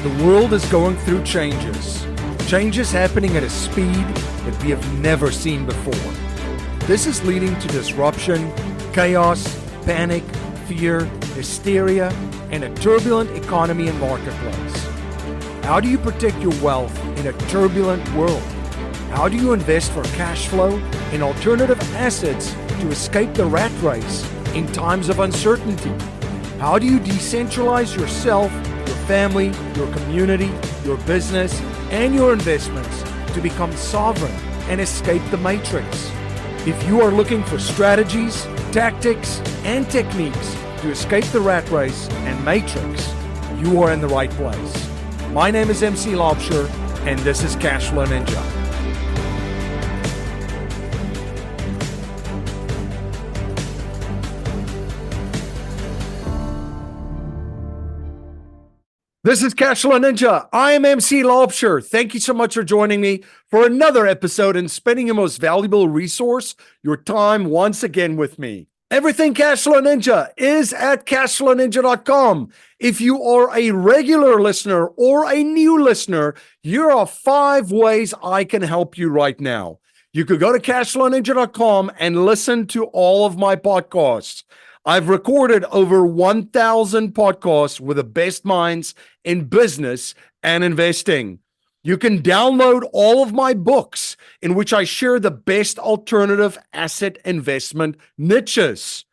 The world is going through changes. Changes happening at a speed that we have never seen before. This is leading to disruption, chaos, panic, fear, hysteria, and a turbulent economy and marketplace. How do you protect your wealth in a turbulent world? How do you invest for cash flow in alternative assets to escape the rat race in times of uncertainty? How do you decentralize yourself, your family, your community, your business, and your investments to become sovereign and escape the matrix? If you are looking for strategies, tactics, and techniques to escape the rat race and matrix, you are in the right place. My name is MC Laubscher, and this is Cashflow Ninja. This is Cashflow Ninja. I am MC Laubscher. Thank you so much for joining me for another episode and spending your most valuable resource, your time, once again with me. Everything Cashflow Ninja is at cashflowninja.com. If you are a regular listener or a new listener, here are 5 ways I can help you right now. You could go to cashflowninja.com and listen to all of my podcasts. I've recorded over 1,000 podcasts with the best minds in business and investing. You can download all of my books in which I share the best alternative asset investment niches.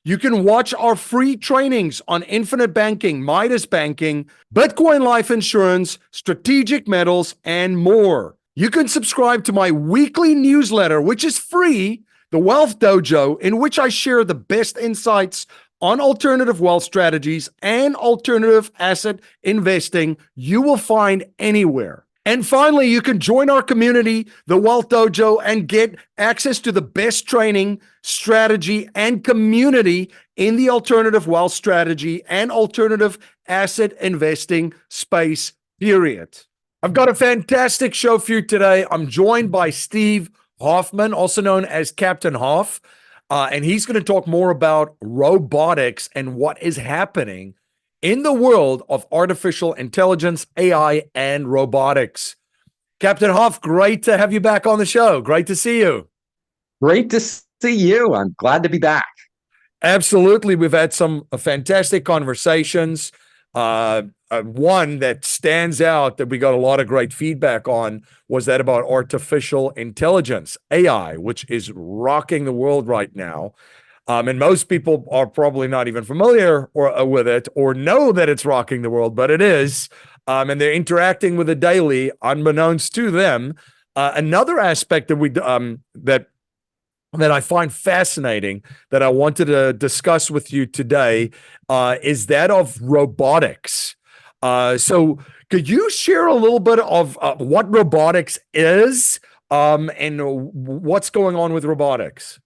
You can watch our free trainings on infinite banking, Midas banking, Bitcoin life insurance, strategic metals, and more. You can subscribe to my weekly newsletter, which is free, The Wealth Dojo, in which I share the best insights on alternative wealth strategies and alternative asset investing you will find anywhere. And finally, you can join our community, The Wealth Dojo, and get access to the best training, strategy, and community in the alternative wealth strategy and alternative asset investing space, period. I've got a fantastic show for you today. I'm joined by Steve Hoffman, also known as Captain Hoff, and he's going to talk more about robotics and what is happening in the world of artificial intelligence, AI, and robotics. Captain Hoff, great to have you back on the show. Great to see you. Great to see you. I'm glad to be back. Absolutely. We've had some fantastic conversations. One that stands out that we got a lot of great feedback on was that about artificial intelligence, AI, which is rocking the world right now. And most people are probably not even familiar with it or know that it's rocking the world, but it is. And they're interacting with it daily, unbeknownst to them. Another aspect that I find fascinating that I wanted to discuss with you today is that of robotics. So could you share a little bit of what robotics is and what's going on with robotics?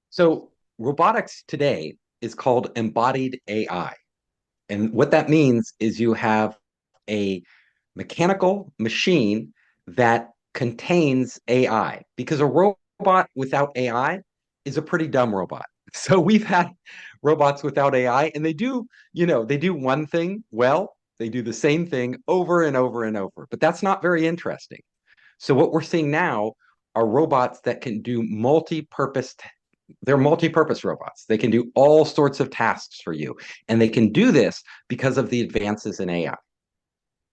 So robotics today is called embodied AI. And what that means is you have a mechanical machine that contains AI, because a robot without AI is a pretty dumb robot. So we've had robots without AI, and they do one thing well. They do the same thing over and over and over, but that's not very interesting. So what we're seeing now are robots that can do they're multi-purpose robots. They can do all sorts of tasks for you, and they can do this because of the advances in AI.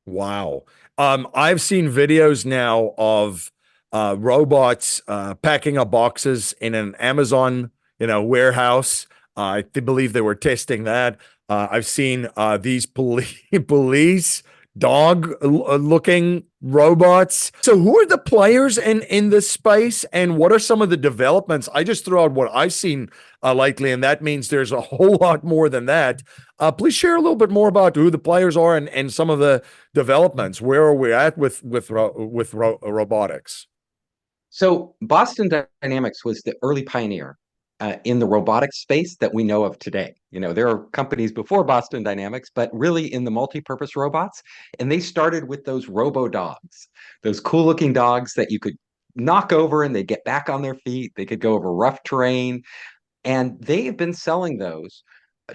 Wow. I've seen videos now of robots packing up boxes in an Amazon, warehouse. I believe they were testing that. I've seen these police dog-looking robots. So who are the players in this space, and what are some of the developments? I just threw out what I've seen lately, and that means there's a whole lot more than that. Please share a little bit more about who the players are and some of the developments. Where are we at with robotics? So Boston Dynamics was the early pioneer in the robotics space that we know of today. There are companies before Boston Dynamics, but really in the multi-purpose robots. And they started with those robo-dogs, those cool-looking dogs that you could knock over and they'd get back on their feet. They could go over rough terrain. And they have been selling those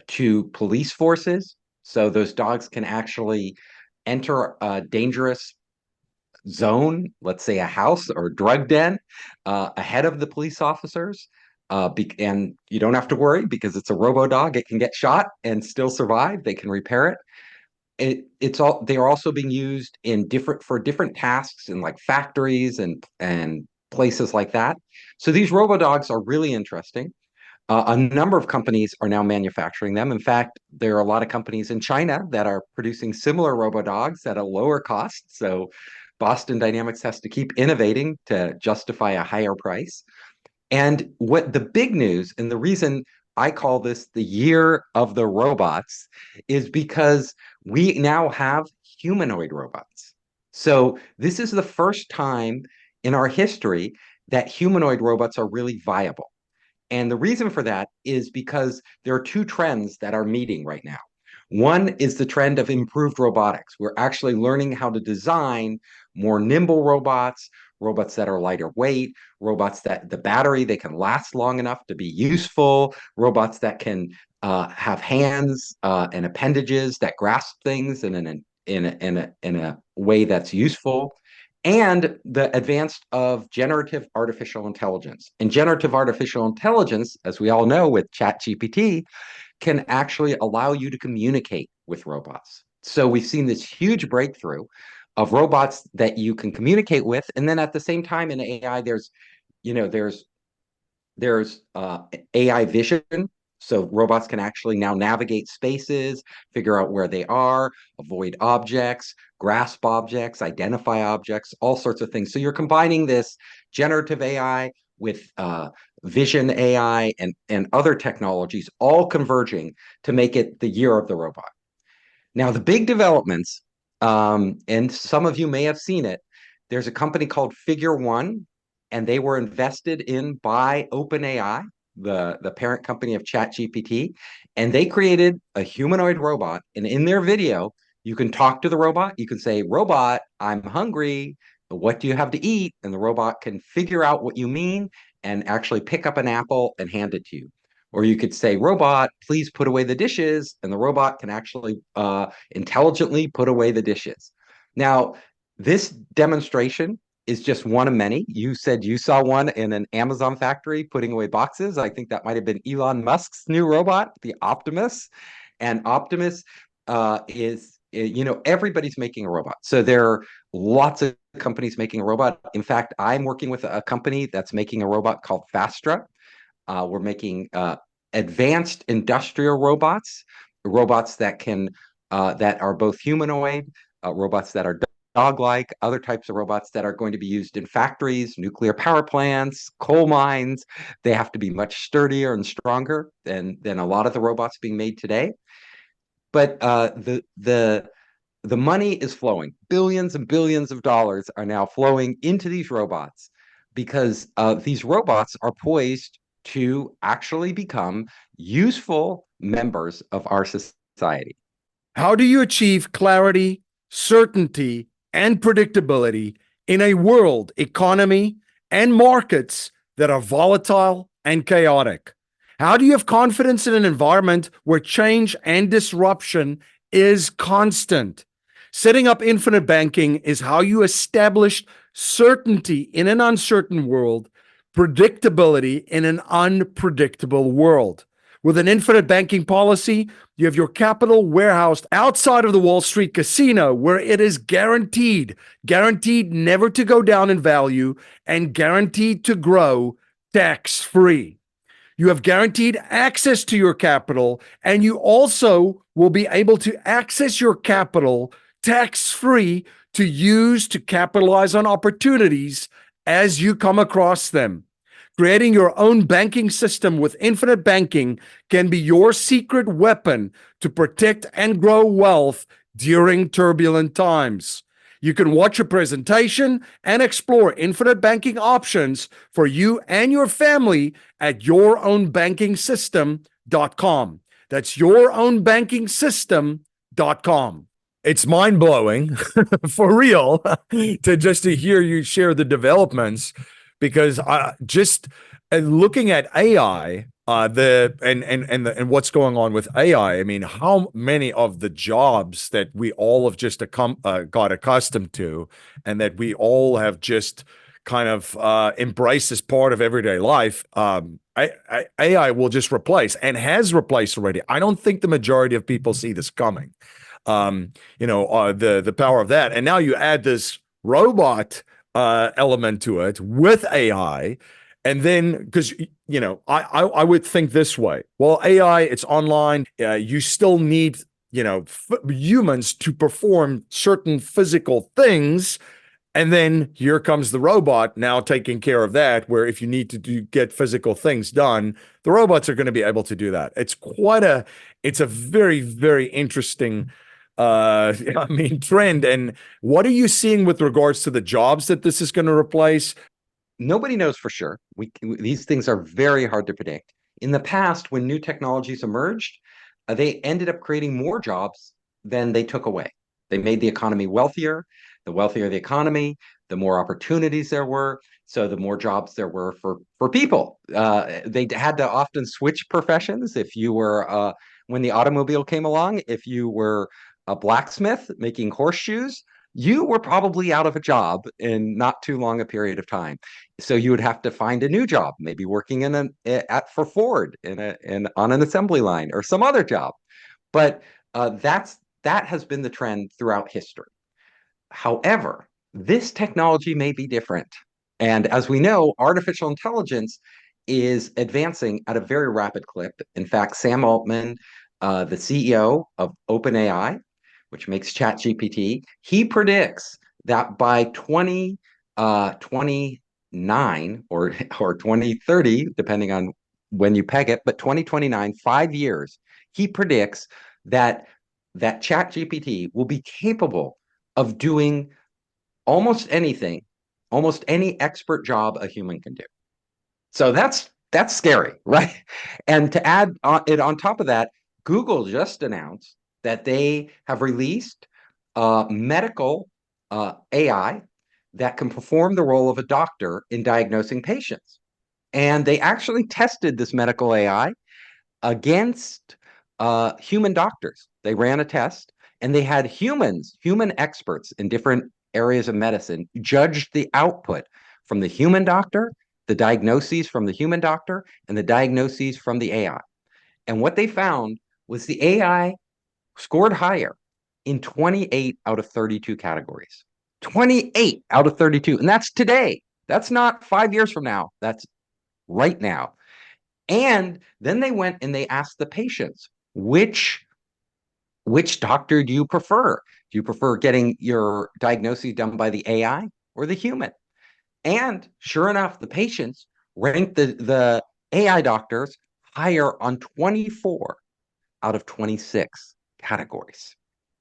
to police forces. So those dogs can actually enter a dangerous zone, let's say a house or a drug den, ahead of the police officers. And you don't have to worry because it's a robo dog. It can get shot and still survive. They can repair it. They are also being used for different tasks in like factories and places like that. So these robo dogs are really interesting. A number of companies are now manufacturing them. In fact, there are a lot of companies in China that are producing similar robo dogs at a lower cost. So Boston Dynamics has to keep innovating to justify a higher price. And what the big news, and the reason I call this the year of the robots, is because we now have humanoid robots. So this is the first time in our history that humanoid robots are really viable. And the reason for that is because there are two trends that are meeting right now. One is the trend of improved robotics. We're actually learning how to design more nimble robots, robots that are lighter weight, robots that the battery, they can last long enough to be useful, robots that can have hands and appendages that grasp things in a way that's useful, and the advance of generative artificial intelligence. And generative artificial intelligence, as we all know with ChatGPT, can actually allow you to communicate with robots. So we've seen this huge breakthrough of robots that you can communicate with. And then at the same time in AI, there's AI vision. So robots can actually now navigate spaces, figure out where they are, avoid objects, grasp objects, identify objects, all sorts of things. So you're combining this generative AI with vision AI and other technologies, all converging to make it the year of the robot. Now, the big developments, and some of you may have seen it, there's a company called Figure One, and they were invested in by OpenAI, the parent company of ChatGPT, and they created a humanoid robot. And in their video, you can talk to the robot. You can say, "Robot, I'm hungry. What do you have to eat?" And the robot can figure out what you mean and actually pick up an apple and hand it to you. Or you could say, "Robot, please put away the dishes," and the robot can actually intelligently put away the dishes. Now, this demonstration is just one of many. You said you saw one in an Amazon factory putting away boxes. I think that might have been Elon Musk's new robot, the Optimus. And Optimus everybody's making a robot. So there are lots of companies making a robot. In fact, I'm working with a company that's making a robot called Fastra. We're making advanced industrial robots, robots that are both humanoid, robots that are dog-like, other types of robots that are going to be used in factories, nuclear power plants, coal mines. They have to be much sturdier and stronger than a lot of the robots being made today. But the money is flowing. Billions and billions of dollars are now flowing into these robots because these robots are poised to actually become useful members of our society. How do you achieve clarity, certainty, and predictability in a world, economy, and markets that are volatile and chaotic? How do you have confidence in an environment where change and disruption is constant? Setting up infinite banking is how you establish certainty in an uncertain world, predictability in an unpredictable world. With an infinite banking policy, you have your capital warehoused outside of the Wall Street casino, where it is guaranteed never to go down in value and guaranteed to grow tax-free. You have guaranteed access to your capital, and you also will be able to access your capital tax-free to use to capitalize on opportunities as you come across them. Creating your own banking system with infinite banking can be your secret weapon to protect and grow wealth during turbulent times. You can watch a presentation and explore infinite banking options for you and your family at yourownbankingsystem.com. That's yourownbankingsystem.com. It's mind-blowing for real to hear you share the developments, because just looking at AI, And what's going on with AI. I mean, how many of the jobs that we all have just got accustomed to, and that we all have just kind of embraced as part of everyday life, AI will just replace and has replaced already. I don't think the majority of people see this coming. The power of that, and now you add this robot element to it with AI. And then, because I would think this way. Well, AI, it's online. You still need humans to perform certain physical things, and then here comes the robot now taking care of that. Where if you need to get physical things done, the robots are going to be able to do that. It's a very, very interesting I mean, trend. And what are you seeing with regards to the jobs that this is going to replace? Nobody knows for sure. These things are very hard to predict. In the past, when new technologies emerged, they ended up creating more jobs than they took away. They made the economy wealthier. The wealthier the economy, the more opportunities there were. So the more jobs there were for people. They had to often switch professions. If you were, when the automobile came along, if you were a blacksmith making horseshoes, you were probably out of a job in not too long a period of time. So you would have to find a new job, maybe working for Ford on an assembly line or some other job. But that has been the trend throughout history. However, this technology may be different. And as we know, artificial intelligence is advancing at a very rapid clip. In fact, Sam Altman, the CEO of OpenAI, which makes ChatGPT, he predicts that by 2029 or 2030, depending on when you peg it, but 2029, 5 years, he predicts that ChatGPT will be capable of doing almost anything, almost any expert job a human can do. So that's scary, right? And to add it on top of that, Google just announced that they have released medical AI that can perform the role of a doctor in diagnosing patients. And they actually tested this medical AI against human doctors. They ran a test and they had human experts in different areas of medicine judge the output from the human doctor, the diagnoses from the human doctor, and the diagnoses from the AI. And what they found was the AI scored higher in 28 out of 32 categories. 28 out of 32. And that's today. That's not 5 years from now. That's right now. And then they went and they asked the patients, which doctor do you prefer? Do you prefer getting your diagnosis done by the AI or the human? And sure enough, the patients ranked the AI doctors higher on 24 out of 26 categories.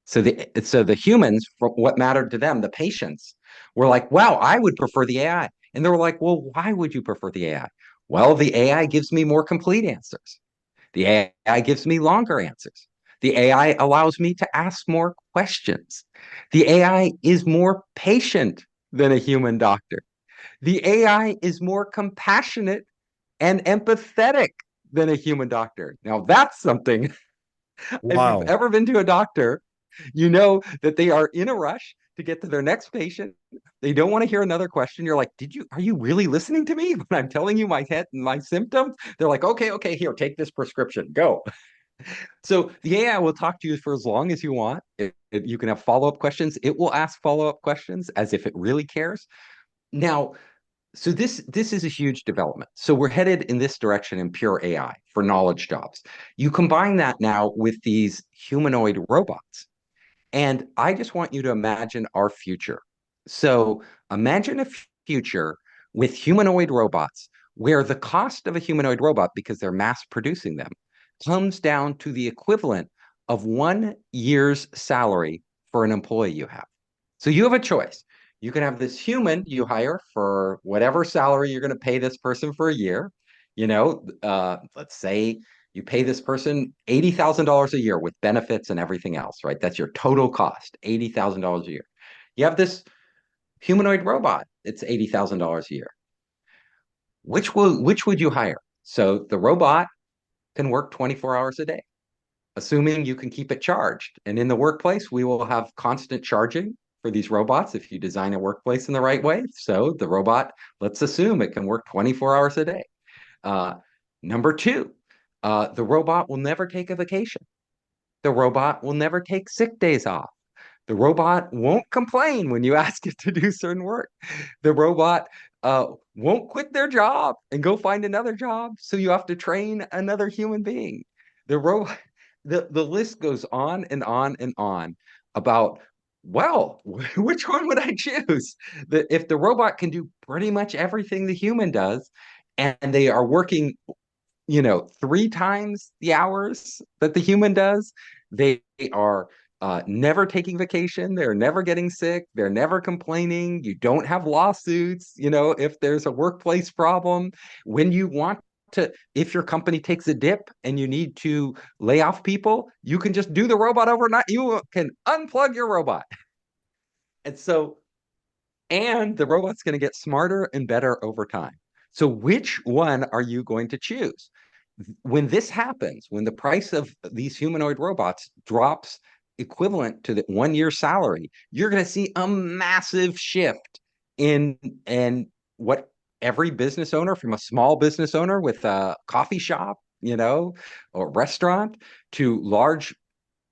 So the humans, what mattered to them, the patients, were like, wow, I would prefer the AI. And they were like, well, why would you prefer the AI? Well, the AI gives me more complete answers. The AI gives me longer answers. The AI allows me to ask more questions. The AI is more patient than a human doctor. The AI is more compassionate and empathetic than a human doctor. Now, that's something. If you've Wow. ever been to a doctor, you know that they are in a rush to get to their next patient. They don't want to hear another question. You're like, are you really listening to me when I'm telling you my head and my symptoms? They're like, okay, here, take this prescription, go. So the AI will talk to you for as long as you want. You can have follow-up questions. It will ask follow-up questions as if it really cares. Now, so this is a huge development. So we're headed in this direction in pure AI for knowledge jobs. You combine that now with these humanoid robots. And I just want you to imagine our future. So imagine a future with humanoid robots where the cost of a humanoid robot, because they're mass producing them, comes down to the equivalent of 1 year's salary for an employee you have. So you have a choice. You can have this human you hire for whatever salary you're going to pay this person for a year. Let's say you pay this person $80,000 a year with benefits and everything else, right? That's your total cost, $80,000 a year. You have this humanoid robot, it's $80,000 a year. Which would you hire? So the robot can work 24 hours a day, assuming you can keep it charged. And in the workplace, we will have constant charging for these robots if you design a workplace in the right way. So the robot, let's assume it can work 24 hours a day. Uh, Number two, the robot will never take a vacation. The robot will never take sick days off. The robot won't complain when you ask it to do certain work. The robot won't quit their job and go find another job, so you have to train another human being. The robot, the list goes on and on and on about, well, which one would I choose? If the robot can do pretty much everything the human does, and they are working, 3 times the hours that the human does, they are never taking vacation. They're never getting sick. They're never complaining. You don't have lawsuits. If there's a workplace problem, when you want to, if your company takes a dip and you need to lay off people, you can just do the robot overnight. You can unplug your robot. And the robot's going to get smarter and better over time. So which one are you going to choose? When this happens, when the price of these humanoid robots drops equivalent to the 1 year salary, you're going to see a massive shift in what every business owner, from a small business owner with a coffee shop, or restaurant, to large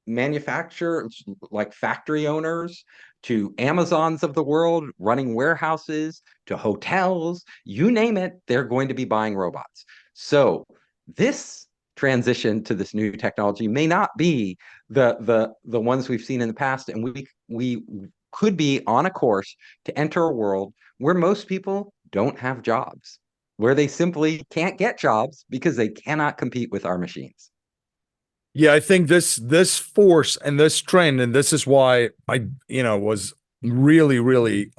manufacturers like factory owners, to Amazons of the world running warehouses, to hotels, you name it, they're going to be buying robots. So this transition to this new technology may not be the ones we've seen in the past, and we could be on a course to enter a world where most people don't have jobs, where they simply can't get jobs because they cannot compete with our machines. Yeah, I think this force and this trend, and this is why I, was really, really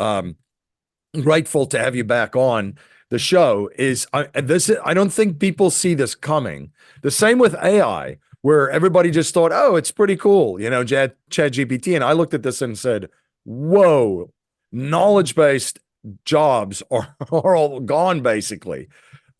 grateful to have you back on the show. I don't think people see this coming. The same with AI, where everybody just thought, oh, it's pretty cool, Chat GPT, and I looked at this and said, whoa, knowledge-based jobs are all gone basically.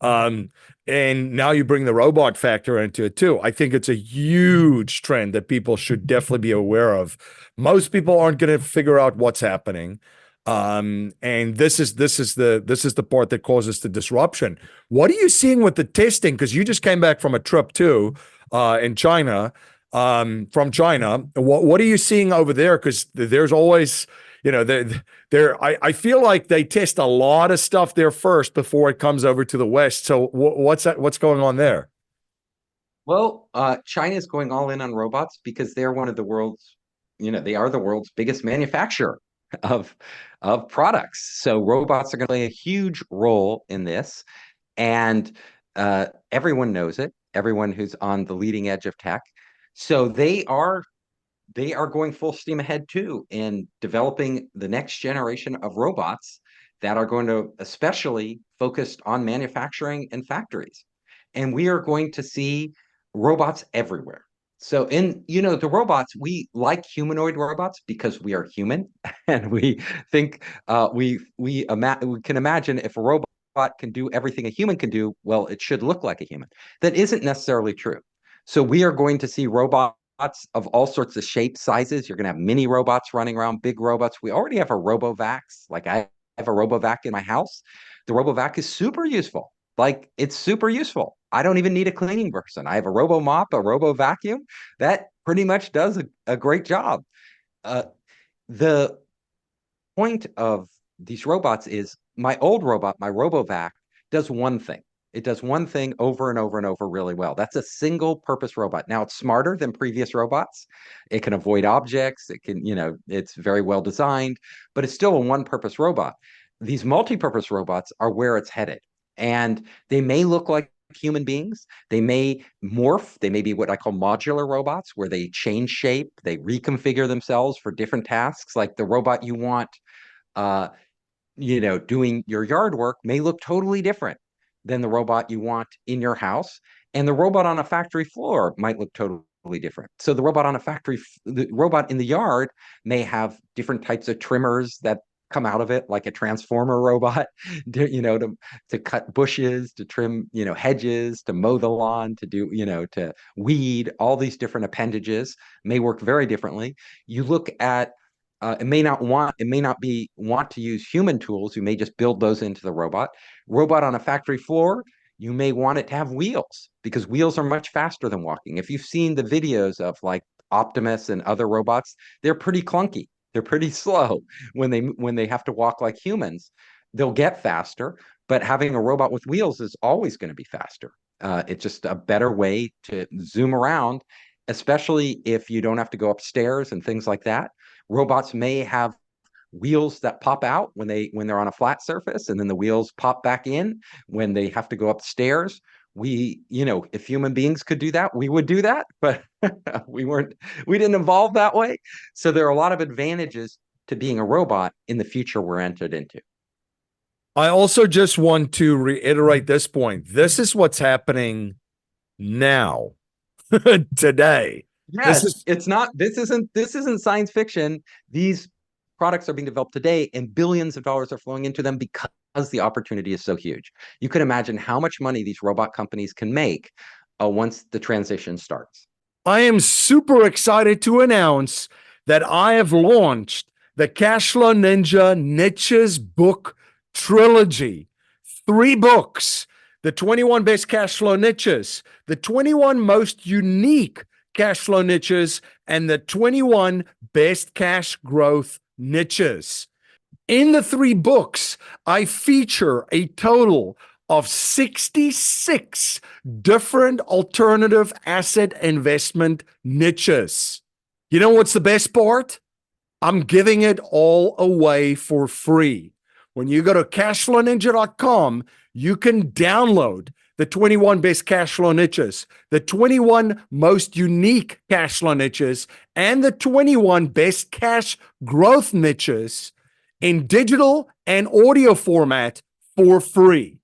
And now you bring the robot factor into it too. I think it's a huge trend that people should definitely be aware of. Most people aren't going to figure out what's happening. And this is the part that causes the disruption. What are you seeing with the testing? Because you just came back from a trip too, in China, from China. What are you seeing over there? Because there's always, I feel like they test a lot of stuff there first before it comes over to the West. So what's going on there? Well, China is going all in on robots because they're one of the world's, they are the world's biggest manufacturer of products. So robots are going to play a huge role in this, and everyone knows it. Everyone who's on the leading edge of tech. So they are going full steam ahead too in developing the next generation of robots that are going to especially focus on manufacturing and factories. And we are going to see robots everywhere. So the robots, we like humanoid robots because we are human and we think we can imagine if a robot can do everything a human can do, well, it should look like a human. That isn't necessarily true. So we are going to see robots of all sorts of shapes, sizes. You're going to have mini robots running around, big robots. We already have a RoboVax. Like I have a RoboVac in my house. The RoboVac is super useful. Like it's super useful. I don't even need a cleaning person. I have a RoboMop, a RoboVacuum. That pretty much does a great job. The point of these robots is my old robot, my RoboVac, does one thing. It does one thing over and over and over really well. That's a single purpose robot. Now it's smarter than previous robots. It can avoid objects. It can, it's very well designed, but it's still a one purpose robot. These multi-purpose robots are where it's headed. And they may look like human beings. They may morph. They may be what I call modular robots, where they change shape. They reconfigure themselves for different tasks. Like the robot you want, doing your yard work may look totally different than the robot you want in your house. And the robot on a factory floor might look totally different. So the robot in the yard may have different types of trimmers that come out of it like a transformer robot, to cut bushes, to trim, hedges, to mow the lawn, to do, to weed. All these different appendages may work very differently. You look at it may not be want to use human tools. You may just build those into the robot on a factory floor. You may want it to have wheels, because wheels are much faster than walking. If you've seen the videos of like Optimus and other robots, they're pretty clunky. They're pretty slow when they have to walk like humans. They'll get faster, but having a robot with wheels is always going to be faster. It's just a better way to zoom around, especially if you don't have to go upstairs and things like that. Robots may have wheels that pop out when they're on a flat surface, and then the wheels pop back in when they have to go upstairs. If human beings could do that, we would do that, but we didn't evolve that way. So there are a lot of advantages to being a robot in the future we're entered into. I also just want to reiterate this point. This is what's happening now, today. Yes, this isn't science fiction. These products are being developed today, and billions of dollars are flowing into them because the opportunity is so huge. You can imagine how much money these robot companies can make once the transition starts. I am super excited to announce that I have launched the Cashflow Ninja Niches book trilogy. 3 books, the 21 best cash flow niches, the 21 most unique cash flow niches, and the 21 best cash growth niches. In the 3 books, I feature a total of 66 different alternative asset investment niches. You know what's the best part? I'm giving it all away for free. When you go to cashflowninja.com, you can download the 21 best cash flow niches, the 21 most unique cash flow niches, and the 21 best cash growth niches in digital and audio format for free.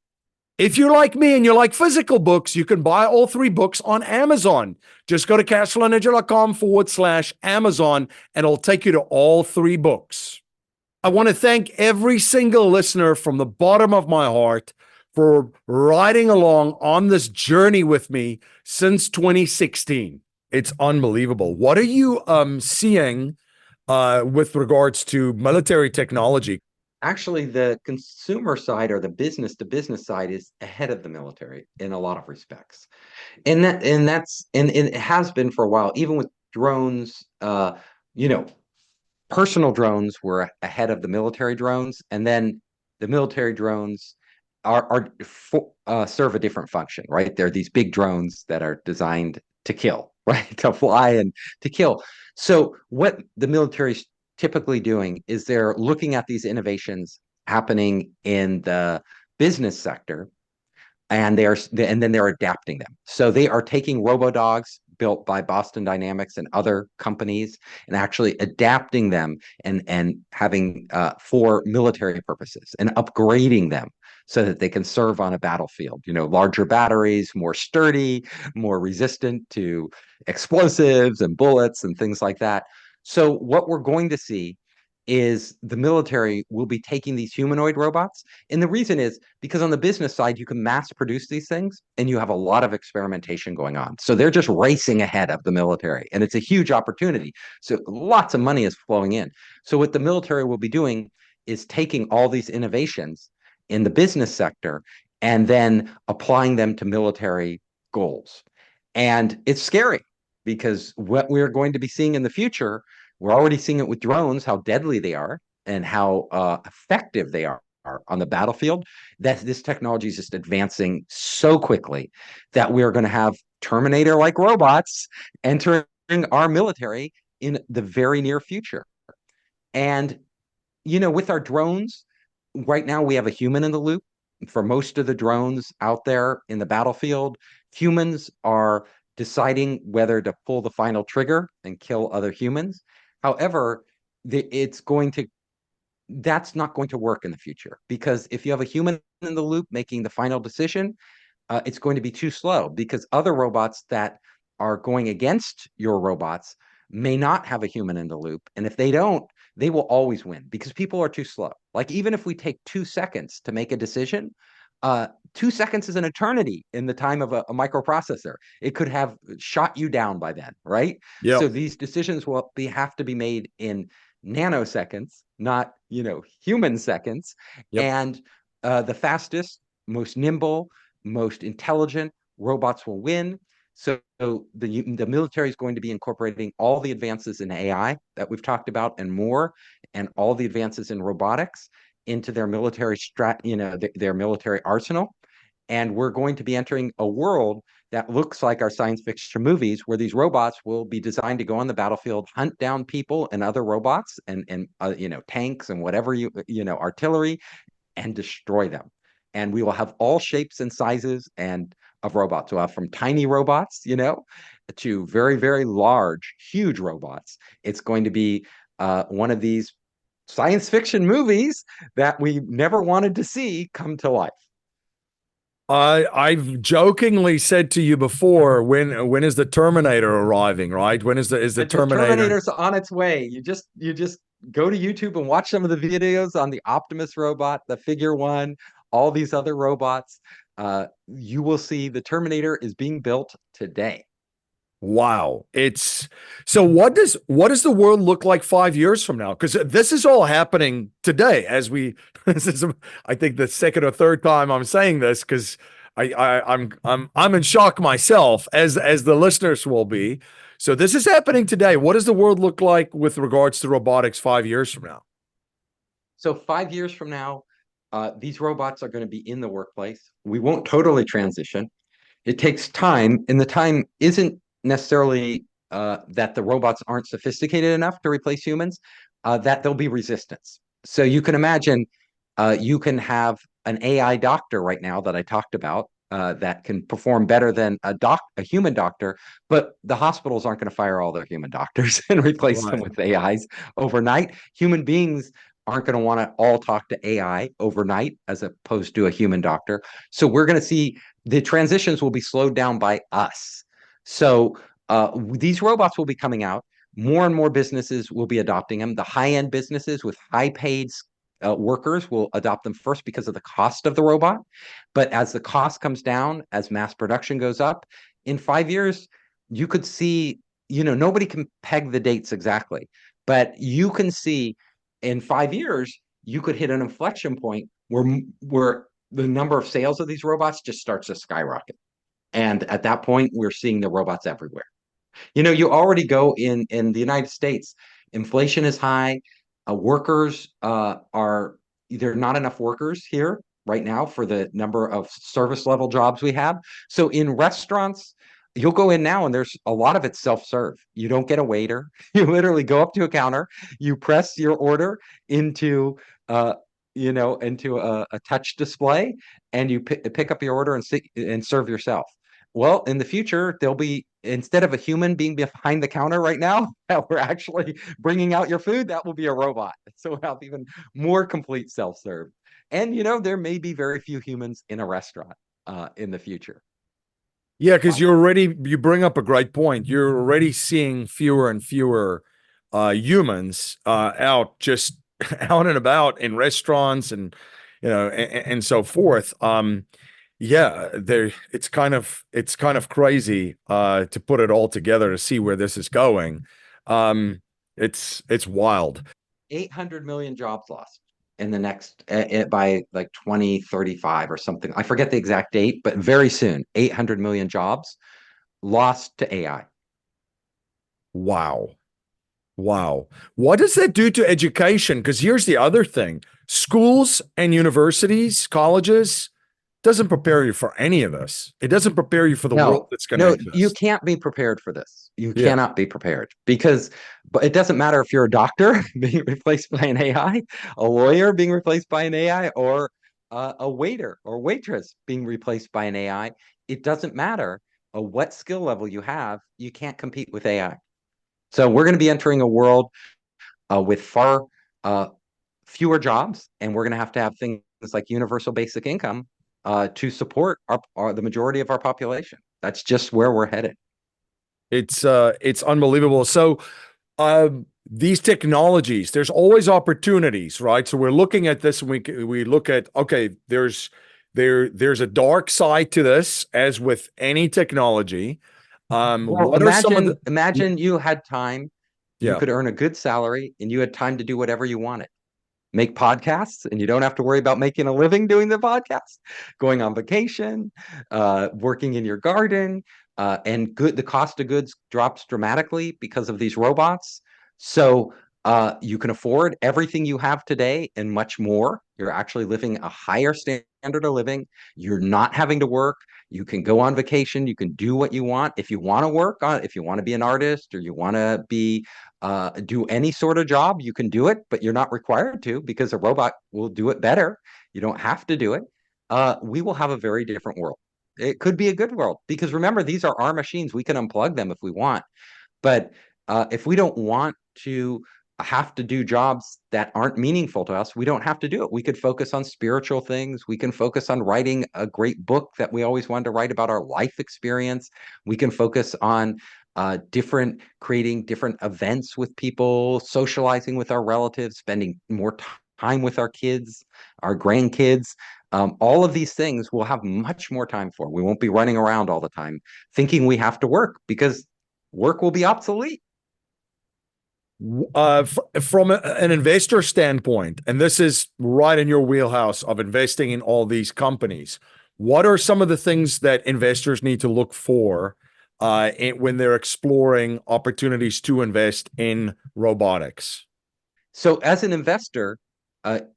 If you're like me and you like physical books, you can buy all 3 books on Amazon. Just go to cashflowninja.com/Amazon and it'll take you to all 3 books. I want to thank every single listener from the bottom of my heart for riding along on this journey with me since 2016. It's unbelievable. What are you seeing with regards to military technology? Actually, the consumer side, or the business to business side, is ahead of the military in a lot of respects. And it has been for a while, even with drones. You know, personal drones were ahead of the military drones, and then the military drones serve a different function, right? They're these big drones that are designed to kill, right? To fly and to kill. So what the military is typically doing is they're looking at these innovations happening in the business sector, and then they're adapting them. So they are taking robo-dogs built by Boston Dynamics and other companies and actually adapting them and having for military purposes and upgrading them so that they can serve on a battlefield. Larger batteries, more sturdy, more resistant to explosives and bullets and things like that. So what we're going to see is the military will be taking these humanoid robots. And the reason is because on the business side, you can mass produce these things and you have a lot of experimentation going on. So they're just racing ahead of the military, and it's a huge opportunity. So lots of money is flowing in. So what the military will be doing is taking all these innovations in the business sector and then applying them to military goals. And it's scary because what we're going to be seeing in the future, we're already seeing it with drones, how deadly they are and how effective they are on the battlefield. That this technology is just advancing so quickly that we're going to have Terminator-like robots entering our military in the very near future. And, with our drones, right now we have a human in the loop. For most of the drones out there in the battlefield, humans are deciding whether to pull the final trigger and kill other humans. However, that's not going to work in the future, because if you have a human in the loop making the final decision, it's going to be too slow, because other robots that are going against your robots may not have a human in the loop. And if they don't, they will always win because people are too slow. Like even if we take 2 seconds to make a decision, 2 seconds is an eternity in the time of a microprocessor. It could have shot you down by then, right? So Yep. these decisions will have to be made in nanoseconds, not human seconds. Yep. And the fastest, most nimble, most intelligent robots will win. So the military is going to be incorporating all the advances in AI that we've talked about and more, and all the advances in robotics into their military their military arsenal. And we're going to be entering a world that looks like our science fiction movies, where these robots will be designed to go on the battlefield, hunt down people and other robots and tanks and whatever artillery, and destroy them. And we will have all shapes and sizes and of robots. We'll have from tiny robots, to very, very large, huge robots. It's going to be one of these science fiction movies that we never wanted to see come to life. I've jokingly said to you before, when is the Terminator arriving, right? When is the The Terminator? Terminator's on its way. You just go to YouTube and watch some of the videos on the Optimus robot, the Figure One, all these other robots. You will see the Terminator is being built today. Wow. It's so what does the world look like 5 years from now? Because this is all happening today as we this is I think the second or third time I'm saying this because I'm in shock myself as the listeners will be. So this is happening today. What does the world look like with regards to robotics 5 years from now? So 5 years from now, these robots are going to be in the workplace. We won't totally transition. It takes time, and the time isn't necessarily that the robots aren't sophisticated enough to replace humans, that there'll be resistance. So you can imagine you can have an AI doctor right now that I talked about that can perform better than a human doctor, but the hospitals aren't going to fire all their human doctors and replace them Right. with AIs overnight. Human beings aren't going to want to all talk to AI overnight as opposed to a human doctor. So we're going to see the transitions will be slowed down by us. So these robots will be coming out. More and more businesses will be adopting them. The high-end businesses with high-paid workers will adopt them first because of the cost of the robot. But as the cost comes down, as mass production goes up, in 5 years, you could see, nobody can peg the dates exactly, but you can see in 5 years, you could hit an inflection point where the number of sales of these robots just starts to skyrocket. And at that point, we're seeing the robots everywhere. You already go in the United States, inflation is high. Workers are there not enough workers here right now for the number of service level jobs we have. So in restaurants, you'll go in now and there's a lot of it self-serve. You don't get a waiter. You literally go up to a counter, you press your order into into a touch display, and you pick up your order and serve yourself. Well, in the future, there'll be, instead of a human being behind the counter right now, that we're actually bringing out your food, that will be a robot. So we'll have even more complete self-serve. And, there may be very few humans in a restaurant in the future. Yeah, because you bring up a great point. You're already seeing fewer and fewer humans out just out and about in restaurants and so forth. Yeah, there it's kind of crazy to put it all together to see where this is going. It's wild. 800 million jobs lost in the next by like 2035 or something. I forget the exact date, but very soon, 800 million jobs lost to AI. Wow. Wow. What does that do to education? Because here's the other thing. Schools and universities, colleges, doesn't prepare you for any of this. It doesn't prepare you for the world No, that's going to no, you exist. can't be prepared for this. You Yeah. cannot be prepared because, but it doesn't matter if you're a doctor being replaced by an AI, a lawyer being replaced by an AI, or a waiter or waitress being replaced by an AI. It doesn't matter what skill level you have. You can't compete with AI. So we're going to be entering a world with far uh, fewer jobs, and we're going to have things like universal basic income to support the majority of our population. That's just where we're headed. It's unbelievable. So these technologies, there's always opportunities, right? So we're looking at this and we look at, okay, there's a dark side to this, as with any technology. Well, What are some of the imagine you had time, you yeah. could earn a good salary, and you had time to do whatever you wanted. Make podcasts, and you don't have to worry about making a living doing the podcast, going on vacation, working in your garden, and the cost of goods drops dramatically because of these robots. So you can afford everything you have today and much more. You're actually living a higher standard of living. You're not having to work. You can go on vacation. You can do what you want. If you want to work on, if you want to be an artist, or you want to be do any sort of job, you can do it, but you're not required to, because a robot will do it better. You don't have to do it. We will have a very different world. It could be a good world, because remember, these are our machines. We can unplug them if we want. But if we don't want to have to do jobs that aren't meaningful to us, we don't have to do it. We could focus on spiritual things. We can focus on writing a great book that we always wanted to write about our life experience. We can focus on creating different events with people, socializing with our relatives, spending more time with our kids, our grandkids. All of these things we'll have much more time for. We won't be running around all the time thinking we have to work, because work will be obsolete. From an investor standpoint, and this is right in your wheelhouse of investing in all these companies, what are some of the things that investors need to look for when they're exploring opportunities to invest in robotics? So as an investor,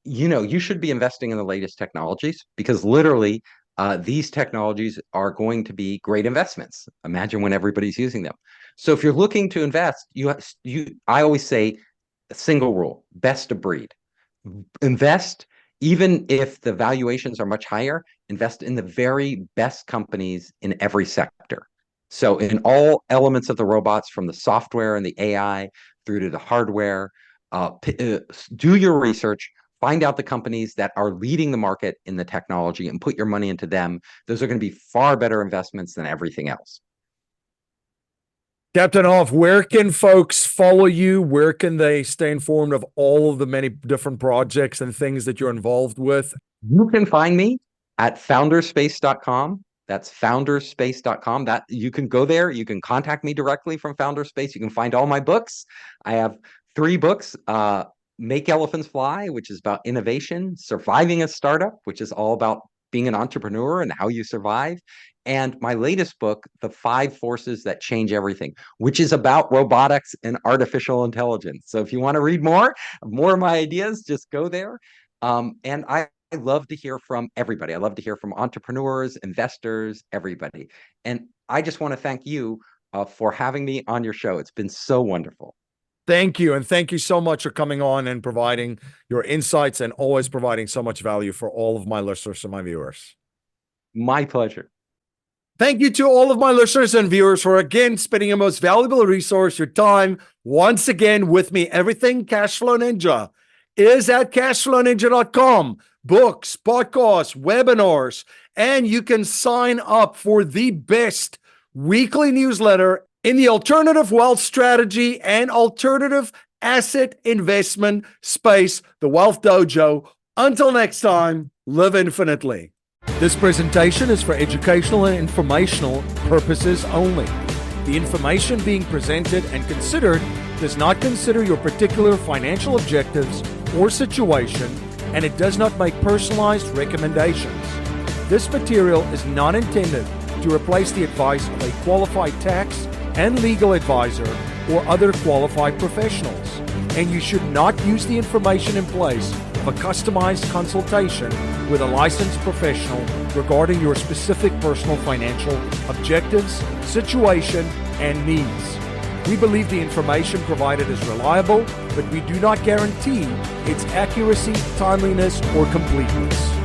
you should be investing in the latest technologies, because literally these technologies are going to be great investments. Imagine when everybody's using them. So if you're looking to invest, I always say a single rule: best of breed. Invest, even if the valuations are much higher, invest in the very best companies in every sector. So in all elements of the robots, from the software and the AI through to the hardware, do your research, find out the companies that are leading the market in the technology, and put your money into them. Those are going to be far better investments than everything else. Captain Hoff, where can folks follow you? Where can they stay informed of all of the many different projects and things that you're involved with? You can find me at founderspace.com. That's founderspace.com. That you can go there. You can contact me directly from Founderspace. You can find all my books. I have 3 books. Make Elephants Fly, which is about innovation; Surviving a Startup, which is all about being an entrepreneur and how you survive; and my latest book, The 5 Forces That Change Everything, which is about robotics and artificial intelligence. So if you want to read more of my ideas, just go there. And I love to hear from everybody. I love to hear from entrepreneurs, investors, everybody. And I just want to thank you for having me on your show. It's been so wonderful. Thank you. And thank you so much for coming on and providing your insights, and always providing so much value for all of my listeners and my viewers. My pleasure. Thank you to all of my listeners and viewers for again spending your most valuable resource, your time, once again with me. Everything Cashflow Ninja is at cashflowninja.com. Books, podcasts, webinars, and you can sign up for the best weekly newsletter in the alternative wealth strategy and alternative asset investment space, the Wealth Dojo. Until next time, live infinitely. This presentation is for educational and informational purposes only. The information being presented and considered does not consider your particular financial objectives or situation, and it does not make personalized recommendations. This material is not intended to replace the advice of a qualified tax and legal advisor or other qualified professionals, and you should not use the information in place of a customized consultation with a licensed professional regarding your specific personal financial objectives, situation, and needs. We believe the information provided is reliable, but we do not guarantee its accuracy, timeliness, or completeness.